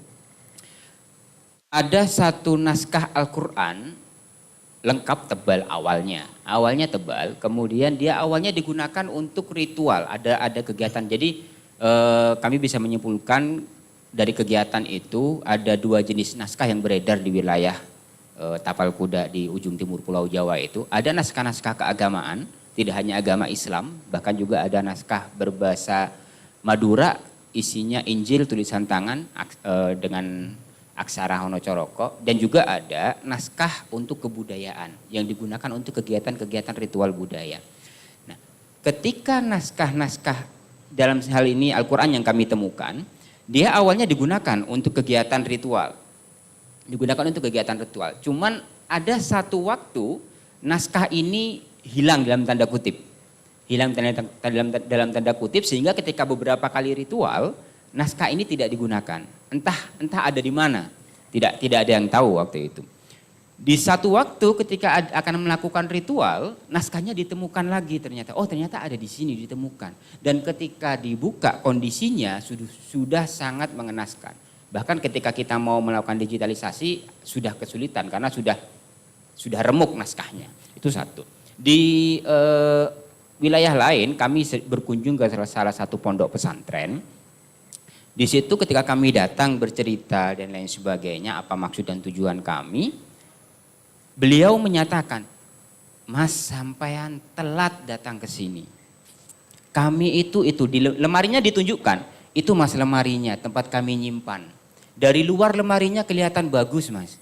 ada satu naskah Al-Quran lengkap tebal awalnya. Awalnya tebal, kemudian dia awalnya digunakan untuk ritual, ada kegiatan. Jadi kami bisa menyimpulkan dari kegiatan itu ada dua jenis naskah yang beredar di wilayah Tapal Kuda di ujung timur Pulau Jawa itu. Ada naskah-naskah keagamaan, tidak hanya agama Islam, bahkan juga ada naskah berbahasa Madura, isinya Injil tulisan tangan dengan aksara Honocoroko, dan juga ada naskah untuk kebudayaan yang digunakan untuk kegiatan-kegiatan ritual budaya. Nah, ketika naskah-naskah dalam hal ini Al-Quran yang kami temukan, dia awalnya digunakan untuk kegiatan ritual. Digunakan untuk kegiatan ritual. Cuman ada satu waktu naskah ini hilang dalam tanda kutip. Hilang dalam tanda kutip sehingga ketika beberapa kali ritual, naskah ini tidak digunakan. Entah ada di mana. Tidak ada yang tahu waktu itu. Di satu waktu ketika akan melakukan ritual, naskahnya ditemukan lagi ternyata. Oh, ternyata ada di sini ditemukan. Dan ketika dibuka kondisinya sudah sangat mengenaskan. Bahkan ketika kita mau melakukan digitalisasi sudah kesulitan karena sudah remuk naskahnya. Itu satu. Di wilayah lain kami berkunjung ke salah satu pondok pesantren. Di situ ketika kami datang bercerita dan lain sebagainya, apa maksud dan tujuan kami, beliau menyatakan, Mas sampean telat datang ke sini. Kami itu di lemarinya ditunjukkan, itu Mas lemarinya tempat kami nyimpan. Dari luar lemarinya kelihatan bagus Mas,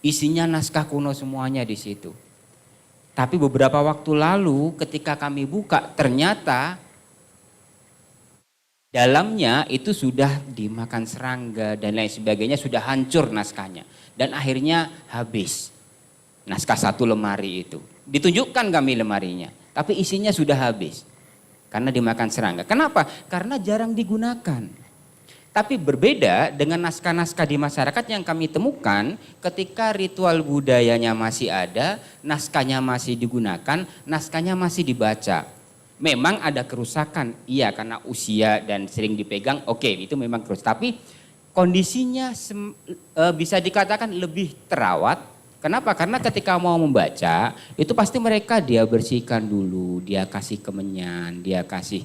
isinya naskah kuno semuanya di situ. Tapi beberapa waktu lalu ketika kami buka ternyata dalamnya itu sudah dimakan serangga dan lain sebagainya, sudah hancur naskahnya. Dan akhirnya habis naskah satu lemari itu. Ditunjukkan kami lemarinya, tapi isinya sudah habis. Karena dimakan serangga. Kenapa? Karena jarang digunakan. Tapi berbeda dengan naskah-naskah di masyarakat yang kami temukan ketika ritual budayanya masih ada, naskahnya masih digunakan, naskahnya masih dibaca. Memang ada kerusakan, iya karena usia dan sering dipegang, oke, itu memang kerusakan. Tapi kondisinya bisa dikatakan lebih terawat. Kenapa? Karena ketika mau membaca, itu pasti mereka dia bersihkan dulu, dia kasih kemenyan, dia kasih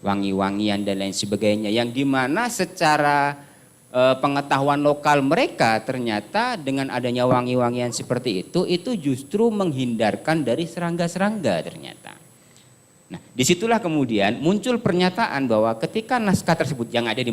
wangi-wangian dan lain sebagainya. Yang dimana secara pengetahuan lokal mereka ternyata dengan adanya wangi-wangian seperti itu justru menghindarkan dari serangga-serangga ternyata. Nah, disitulah kemudian muncul pernyataan bahwa ketika naskah tersebut yang ada di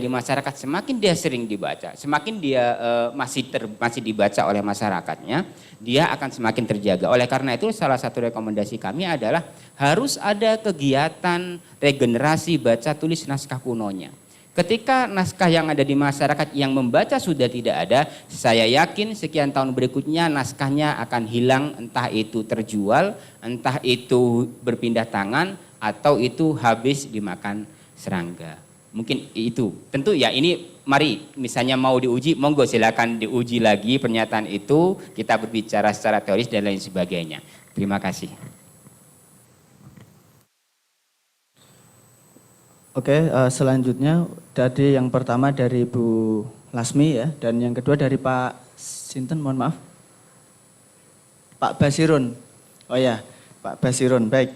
masyarakat semakin dia sering dibaca, semakin dia masih dibaca oleh masyarakatnya, dia akan semakin terjaga. Oleh karena itu salah satu rekomendasi kami adalah harus ada kegiatan regenerasi baca tulis naskah kunonya. Ketika naskah yang ada di masyarakat yang membaca sudah tidak ada, saya yakin sekian tahun berikutnya naskahnya akan hilang, entah itu terjual, entah itu berpindah tangan, atau itu habis dimakan serangga. Mungkin itu. Tentu ya ini mari misalnya mau diuji, monggo silakan diuji lagi pernyataan itu, kita berbicara secara teoris dan lain sebagainya. Terima kasih. Oke, selanjutnya tadi yang pertama dari Bu Lasmi ya, dan yang kedua dari Pak Sinten, mohon maaf. Pak Basirun. Oh ya, Pak Basirun. Baik.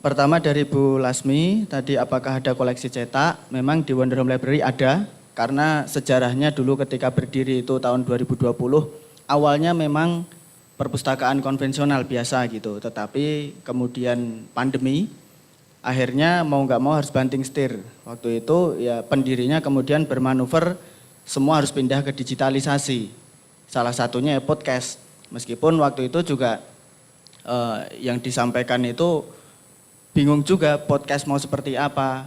Pertama dari Bu Lasmi, tadi apakah ada koleksi cetak? Memang di Wonder Home Library ada, karena sejarahnya dulu ketika berdiri itu tahun 2020, awalnya memang perpustakaan konvensional biasa gitu, tetapi kemudian pandemi, akhirnya mau nggak mau harus banting setir. Waktu itu ya pendirinya kemudian bermanuver semua harus pindah ke digitalisasi. Salah satunya ya podcast. Meskipun waktu itu juga yang disampaikan itu bingung juga podcast mau seperti apa,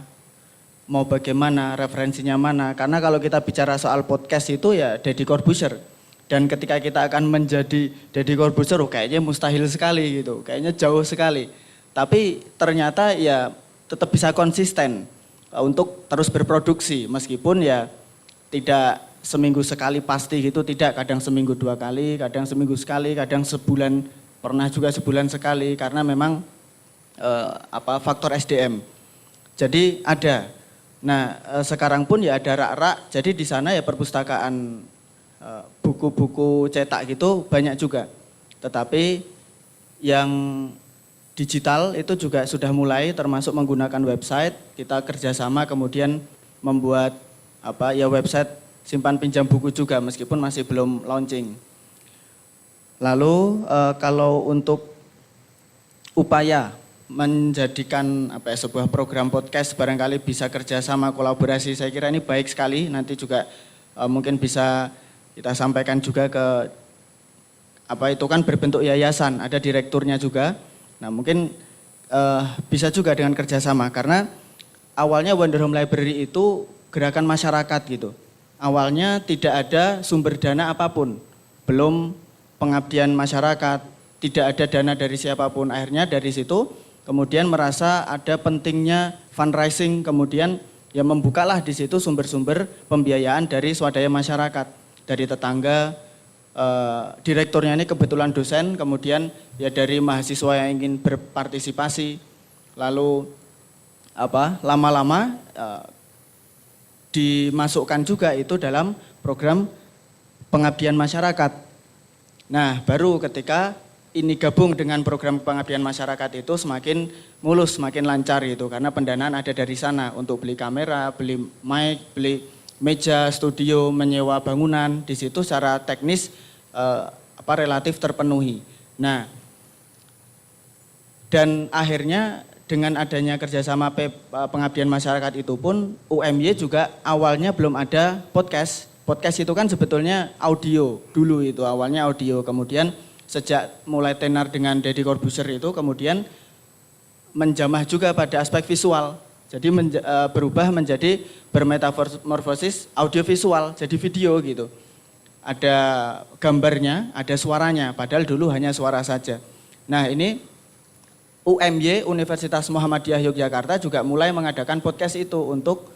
mau bagaimana, referensinya mana. Karena kalau kita bicara soal podcast itu ya Deddy Corbuzier. Dan ketika kita akan menjadi Deddy Corbuzier, kayaknya mustahil sekali gitu, kayaknya jauh sekali. Tapi ternyata ya tetap bisa konsisten untuk terus berproduksi. Meskipun ya tidak seminggu sekali pasti gitu, tidak. Kadang seminggu 2 kali, kadang seminggu sekali, kadang sebulan, pernah juga sebulan sekali. Karena memang faktor SDM. Jadi ada. Nah sekarang pun ya ada rak-rak, jadi di sana ya perpustakaan buku-buku cetak gitu banyak juga. Tetapi yang digital itu juga sudah mulai, termasuk menggunakan website. Kita kerjasama kemudian membuat website simpan pinjam buku juga meskipun masih belum launching. Lalu kalau untuk upaya menjadikan sebuah program podcast barangkali bisa kerjasama kolaborasi, saya kira ini baik sekali. Nanti juga mungkin bisa kita sampaikan juga ke itu kan berbentuk yayasan, ada direkturnya juga. Nah mungkin bisa juga dengan kerjasama karena awalnya Wonder Home Library itu gerakan masyarakat gitu. Awalnya tidak ada sumber dana apapun, belum pengabdian masyarakat, tidak ada dana dari siapapun. Akhirnya dari situ kemudian merasa ada pentingnya fundraising, kemudian ya membukalah di situ sumber-sumber pembiayaan dari swadaya masyarakat. Dari tetangga, direkturnya ini kebetulan dosen, kemudian ya dari mahasiswa yang ingin berpartisipasi, lalu lama-lama dimasukkan juga itu dalam program pengabdian masyarakat. Nah baru ketika ini gabung dengan program pengabdian masyarakat itu semakin mulus, semakin lancar gitu, karena pendanaan ada dari sana untuk beli kamera, beli mic, beli meja, studio, menyewa bangunan, di situ secara teknis relatif terpenuhi. Nah, dan akhirnya dengan adanya kerjasama pengabdian masyarakat itu pun UMY juga awalnya belum ada podcast. Podcast itu kan sebetulnya audio dulu itu, awalnya audio. Kemudian sejak mulai tenar dengan Deddy Corbuzier itu kemudian menjamah juga pada aspek visual. Jadi berubah menjadi bermetamorfosis audiovisual, jadi video gitu. Ada gambarnya, ada suaranya, padahal dulu hanya suara saja. Nah ini UMY, Universitas Muhammadiyah Yogyakarta juga mulai mengadakan podcast itu untuk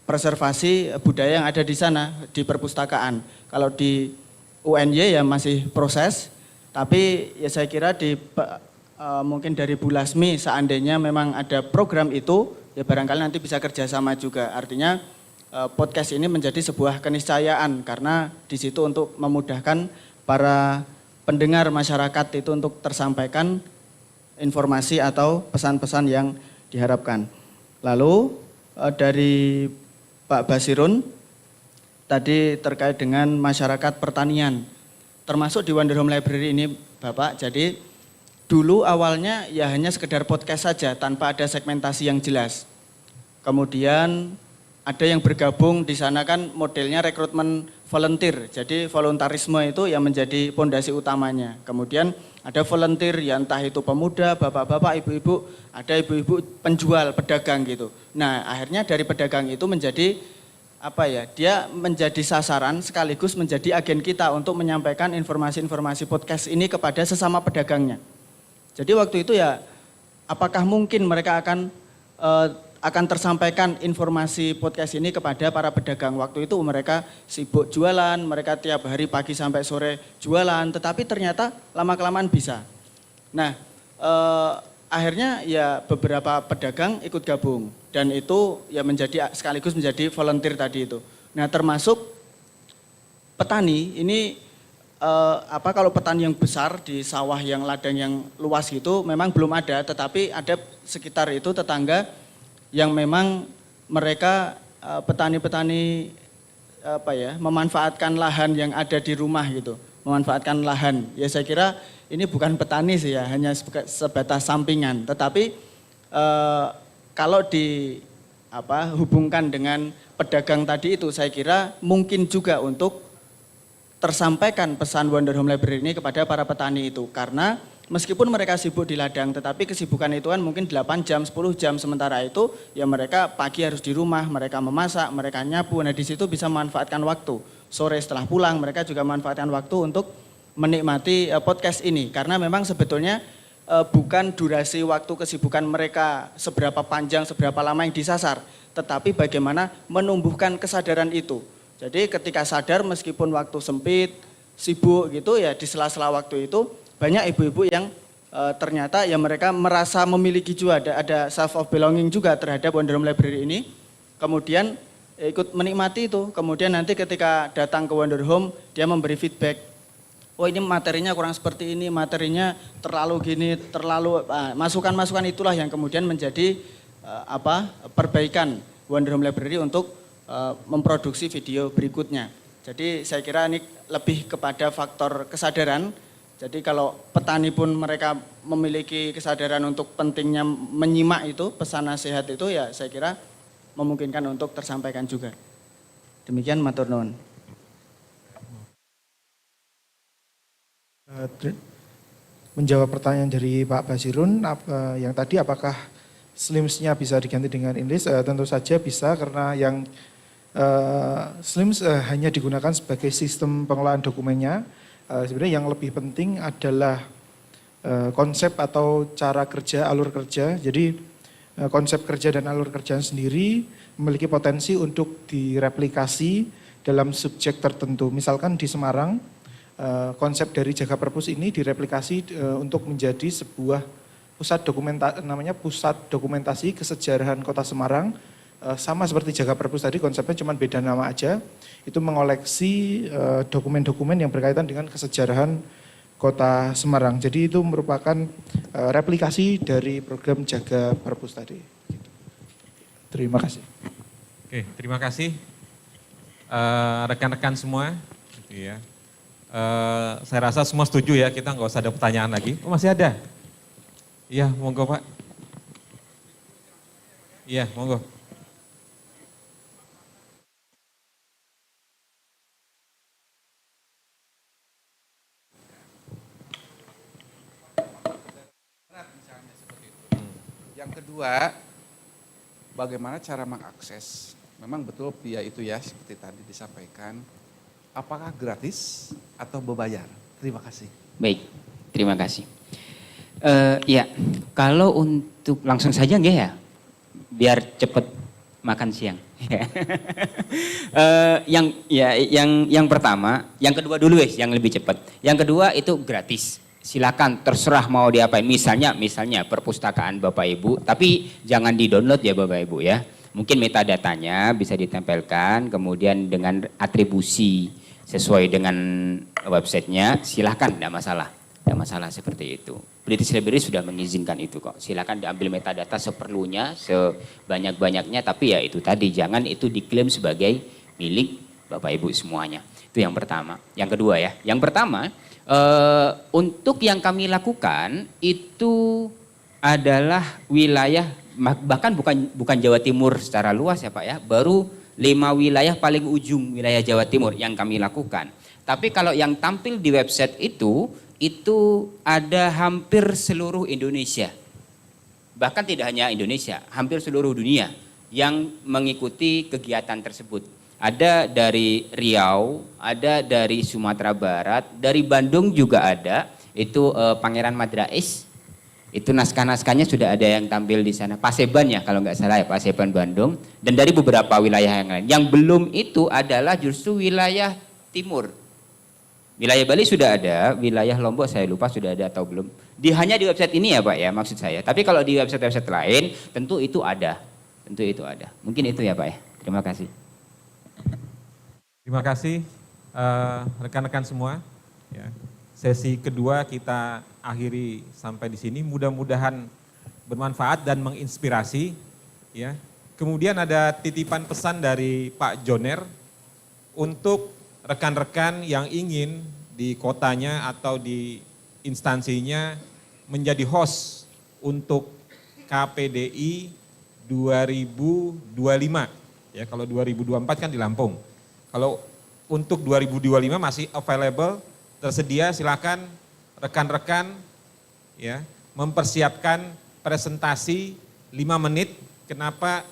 preservasi budaya yang ada di sana, di perpustakaan. Kalau di UNY ya masih proses, tapi ya saya kira mungkin dari Bu Lasmi seandainya memang ada program itu, ya barangkali nanti bisa kerjasama juga. Artinya podcast ini menjadi sebuah keniscayaan karena di situ untuk memudahkan para pendengar masyarakat itu untuk tersampaikan informasi atau pesan-pesan yang diharapkan. Lalu dari Pak Basirun tadi terkait dengan masyarakat pertanian, termasuk di Wonder Home Library ini Bapak, jadi dulu awalnya ya hanya sekedar podcast saja tanpa ada segmentasi yang jelas. Kemudian ada yang bergabung di sana kan modelnya rekrutmen volunteer. Jadi voluntarisme itu yang menjadi pondasi utamanya. Kemudian ada volunteer ya entah itu pemuda, bapak-bapak, ibu-ibu, ada ibu-ibu penjual, pedagang gitu. Nah, akhirnya dari pedagang itu menjadi dia menjadi sasaran sekaligus menjadi agen kita untuk menyampaikan informasi-informasi podcast ini kepada sesama pedagangnya. Jadi waktu itu ya apakah mungkin mereka akan tersampaikan informasi podcast ini kepada para pedagang. Waktu itu mereka sibuk jualan, mereka tiap hari pagi sampai sore jualan, tetapi ternyata lama-kelamaan bisa. Nah akhirnya ya beberapa pedagang ikut gabung dan itu ya sekaligus menjadi volunteer tadi itu. Nah termasuk petani ini kalau petani yang besar di sawah yang ladang yang luas gitu memang belum ada, tetapi ada sekitar itu tetangga yang memang mereka petani-petani memanfaatkan lahan yang ada di rumah gitu, memanfaatkan lahan. Ya saya kira ini bukan petani sih ya, hanya sebatas sampingan. Tetapi kalau hubungkan dengan pedagang tadi itu, saya kira mungkin juga untuk tersampaikan pesan Wonder Home Library ini kepada para petani itu. Karena meskipun mereka sibuk di ladang, tetapi kesibukan itu kan mungkin 8 jam, 10 jam, sementara itu ya mereka pagi harus di rumah, mereka memasak, mereka nyapu. Nah di situ bisa memanfaatkan waktu. Sore setelah pulang mereka juga memanfaatkan waktu untuk menikmati podcast ini. Karena memang sebetulnya bukan durasi waktu kesibukan mereka seberapa panjang, seberapa lama yang disasar, tetapi bagaimana menumbuhkan kesadaran itu. Jadi ketika sadar meskipun waktu sempit, sibuk gitu ya, di sela-sela waktu itu banyak ibu-ibu yang ternyata ya mereka merasa memiliki juga, ada self of belonging juga terhadap Wonder Home Library ini. Kemudian ikut menikmati itu, kemudian nanti ketika datang ke Wonder Home dia memberi feedback. Oh ini materinya kurang seperti ini, materinya terlalu gini, terlalu masukan-masukan itulah yang kemudian menjadi perbaikan Wonder Home Library untuk memproduksi video berikutnya. Jadi saya kira ini lebih kepada faktor kesadaran. Jadi kalau petani pun mereka memiliki kesadaran untuk pentingnya menyimak itu, pesan nasihat itu ya saya kira memungkinkan untuk tersampaikan juga. Demikian matur nuwun. Menjawab pertanyaan dari Pak Basirun yang tadi, apakah SLIMS-nya bisa diganti dengan INLIS? Tentu saja bisa, karena yang SLIMS hanya digunakan sebagai sistem pengelolaan dokumennya. Sebenarnya yang lebih penting adalah konsep atau cara kerja, alur kerja. Jadi konsep kerja dan alur kerja sendiri memiliki potensi untuk direplikasi dalam subjek tertentu. Misalkan di Semarang, konsep dari Jaga Perpus ini direplikasi untuk menjadi sebuah pusat dokumentasi kesejarahan Kota Semarang. Sama seperti Jaga Perpus tadi, konsepnya cuma beda nama aja. Itu mengoleksi dokumen-dokumen yang berkaitan dengan kesejarahan Kota Semarang. Jadi itu merupakan replikasi dari program Jaga Perpus tadi. Terima kasih. Oke, terima kasih rekan-rekan semua. Iya. Saya rasa semua setuju ya, kita nggak usah ada pertanyaan lagi. Oh masih ada? Iya, monggo Pak. Iya, monggo. Yang kedua, bagaimana cara mengakses? Memang betul via itu ya, seperti tadi disampaikan. Apakah gratis atau berbayar? Terima kasih. Baik, terima kasih. Ya, kalau untuk langsung saja enggak ya, biar cepat makan siang. Yang pertama, yang kedua dulu yang lebih cepat. Yang kedua itu gratis. Silakan, terserah mau diapain. Misalnya perpustakaan Bapak Ibu, tapi jangan di-download ya Bapak Ibu ya. Mungkin metadatanya bisa ditempelkan, kemudian dengan atribusi sesuai dengan websitenya, silakan, tidak masalah. Tidak masalah seperti itu. British Library sudah mengizinkan itu kok. Silakan diambil metadata seperlunya, sebanyak-banyaknya, tapi ya itu tadi, jangan itu diklaim sebagai milik Bapak Ibu semuanya. Itu yang pertama. Yang kedua ya, yang pertama, untuk yang kami lakukan itu adalah wilayah, bahkan bukan Jawa Timur secara luas ya Pak ya, baru 5 wilayah paling ujung wilayah Jawa Timur yang kami lakukan. Tapi kalau yang tampil di website itu ada hampir seluruh Indonesia. Bahkan tidak hanya Indonesia, hampir seluruh dunia yang mengikuti kegiatan tersebut. Ada dari Riau, ada dari Sumatera Barat, dari Bandung juga ada. Itu Pangeran Madrais. Itu naskah-naskahnya sudah ada yang tampil di sana. Paseban ya kalau nggak salah ya, Paseban Bandung. Dan dari beberapa wilayah yang lain. Yang belum itu adalah justru wilayah timur. Wilayah Bali sudah ada, wilayah Lombok saya lupa sudah ada atau belum. Hanya di website ini ya Pak ya maksud saya. Tapi kalau di website-website lain tentu itu ada. Tentu itu ada. Mungkin itu ya Pak ya. Terima kasih. Terima kasih rekan-rekan semua. Ya. Sesi kedua kita akhiri sampai di sini. Mudah-mudahan bermanfaat dan menginspirasi. Ya. Kemudian ada titipan pesan dari Pak Joner. untuk rekan-rekan yang ingin di kotanya atau di instansinya menjadi host untuk KPDI 2025. Ya, kalau 2024 kan di Lampung. Kalau untuk 2025 masih available, tersedia, silakan rekan-rekan ya mempersiapkan presentasi 5 menit. Kenapa?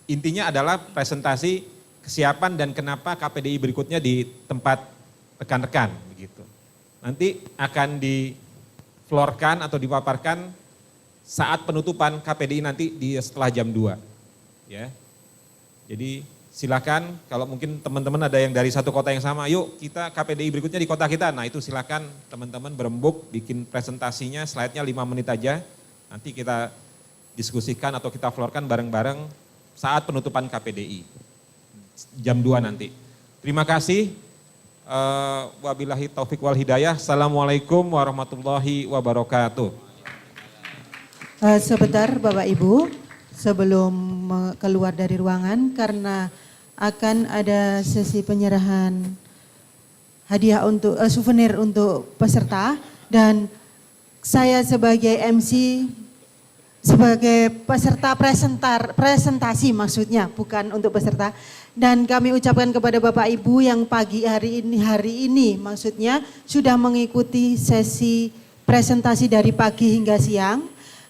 Intinya adalah presentasi kesiapan dan kenapa KPDI berikutnya di tempat rekan-rekan begitu. Nanti akan diflorkan atau dipaparkan saat penutupan KPDI nanti setelah jam 2. Ya. Jadi silakan kalau mungkin teman-teman ada yang dari satu kota yang sama, yuk kita KPDI berikutnya di kota kita. Nah itu silakan teman-teman berembuk bikin presentasinya, slide-nya 5 menit aja. Nanti kita diskusikan atau kita florkan bareng-bareng saat penutupan KPDI. Jam 2 nanti. Terima kasih. Wabillahi taufik wal hidayah. Assalamualaikum warahmatullahi wabarakatuh. Sebentar Bapak Ibu, sebelum keluar dari ruangan karena akan ada sesi penyerahan hadiah untuk souvenir untuk peserta dan saya sebagai MC sebagai peserta presentasi maksudnya bukan untuk peserta dan kami ucapkan kepada Bapak Ibu yang pagi hari ini maksudnya sudah mengikuti sesi presentasi dari pagi hingga siang.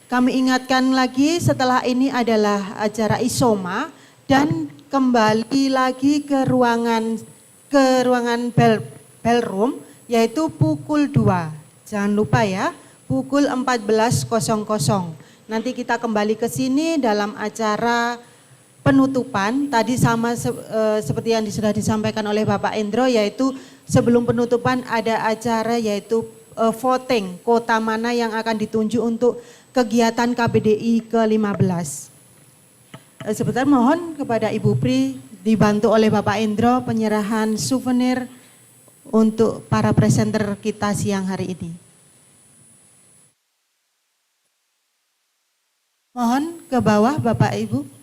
Kami ingatkan lagi setelah ini adalah acara Isoma dan kembali lagi ke ruangan bellroom yaitu pukul 2. Jangan lupa ya, pukul 14.00. Nanti kita kembali ke sini dalam acara penutupan. Tadi sama seperti yang sudah disampaikan oleh Bapak Endro yaitu sebelum penutupan ada acara yaitu voting kota mana yang akan ditunjuk untuk kegiatan KPDI ke-15. Sebentar mohon kepada Ibu Pri dibantu oleh Bapak Endro penyerahan souvenir untuk para presenter kita siang hari ini. Mohon ke bawah Bapak Ibu.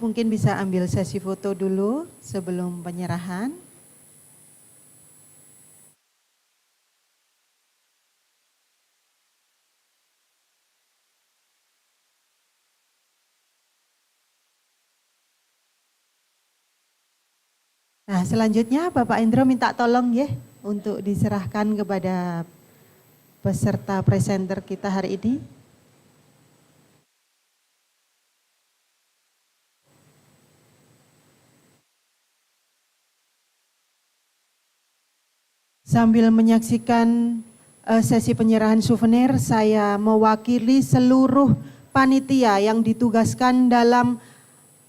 Mungkin bisa ambil sesi foto dulu sebelum penyerahan. Nah selanjutnya Bapak Endro minta tolong ya untuk diserahkan kepada peserta presenter kita hari ini. Sambil menyaksikan sesi penyerahan souvenir, saya mewakili seluruh panitia yang ditugaskan dalam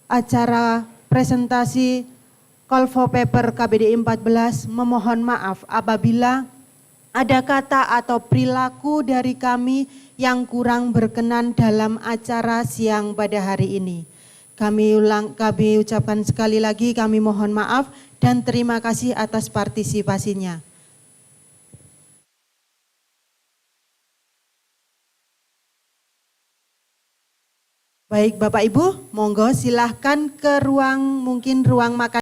acara presentasi Call for Paper KPDI 14 memohon maaf apabila ada kata atau perilaku dari kami yang kurang berkenan dalam acara siang pada hari ini. Kami ucapkan sekali lagi kami mohon maaf dan terima kasih atas partisipasinya. Baik Bapak Ibu, monggo silahkan ke ruang makan.